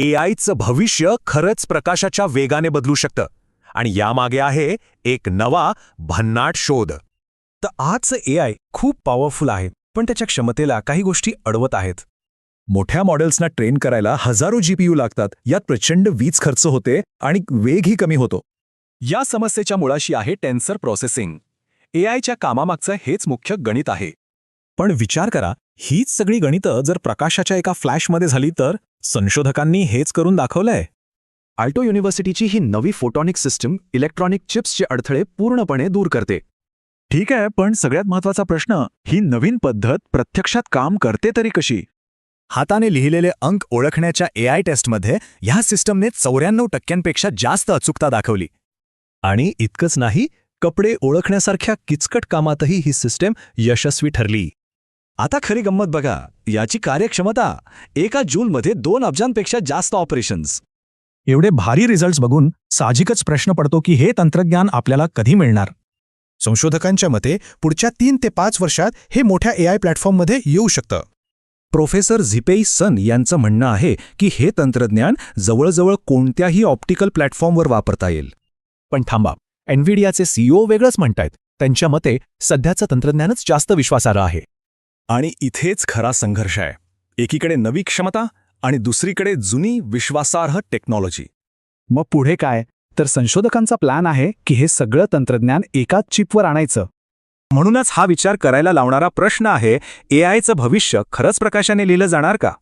एआयचं भविष्य खरंच प्रकाशाच्या वेगाने बदलू शकतं आणि यामागे आहे एक नवा भन्नाट शोध. तर आजचं एआय खूप पॉवरफुल आहे, पण त्याच्या क्षमतेला काही गोष्टी अडवत आहेत. मोठ्या मॉडेल्सना ट्रेन करायला हजारो जीपीयू लागतात. यात प्रचंड वीज खर्च होते आणि वेगही कमी होतो. या समस्येच्या मुळाशी आहे टेन्सर प्रोसेसिंग. एआयच्या कामामागचं हेच मुख्य गणित आहे. पण विचार करा, हीच सगळी गणितं जर प्रकाशाच्या एका फ्लॅशमध्ये झाली तर? संशोधकांनी हेच करून दाखवलंय. आल्टो युनिव्हर्सिटीची ही नवी फोटॉनिक सिस्टम इलेक्ट्रॉनिक चिप्सचे अडथळे पूर्णपणे दूर करते. ठीक आहे, पण सगळ्यात महत्त्वाचा प्रश्न, ही नवीन पद्धत प्रत्यक्षात काम करते तरी कशी? हाताने लिहिलेले अंक ओळखण्याच्या एआय टेस्टमध्ये ह्या सिस्टमने 94% जास्त अचूकता दाखवली. आणि इतकंच नाही, कपडे ओळखण्यासारख्या किचकट कामातही ही सिस्टम यशस्वी ठरली. आता खरी गंमत बघा, याची कार्यक्षमता 1 जूलमध्ये 2 अब्जांपेक्षा जास्त ऑपरेशन्स. एवढे भारी रिझल्ट्स बघून साहजिकच प्रश्न पडतो की हे तंत्रज्ञान आपल्याला कधी मिळणार? संशोधकांच्या मते पुढच्या 3 ते 5 वर्षात हे मोठ्या एआय प्लॅटफॉर्ममध्ये येऊ शकतं. प्रोफेसर झिपेई सन यांचं म्हणणं आहे की हे तंत्रज्ञान जवळजवळ कोणत्याही ऑप्टिकल प्लॅटफॉर्मवर वापरता येईल. पण थांबा, एनव्हिडियाचे सीईओ वेगळंच म्हणतायत. त्यांच्या मते सध्याचं तंत्रज्ञानच जास्त विश्वासार्ह आहे. आणि इथेच खरा संघर्ष आहे. एकीकडे नवी क्षमता आणि दुसरीकडे जुनी विश्वासार्ह टेक्नॉलॉजी. मग पुढे काय? तर संशोधकांचा प्लॅन आहे की हे सगळं तंत्रज्ञान एकाच चिपवर आणायचं. म्हणूनच हा विचार करायला लावणारा प्रश्न आहे, एआयचं भविष्य खरंच प्रकाशाने लिहिलं जाणार का?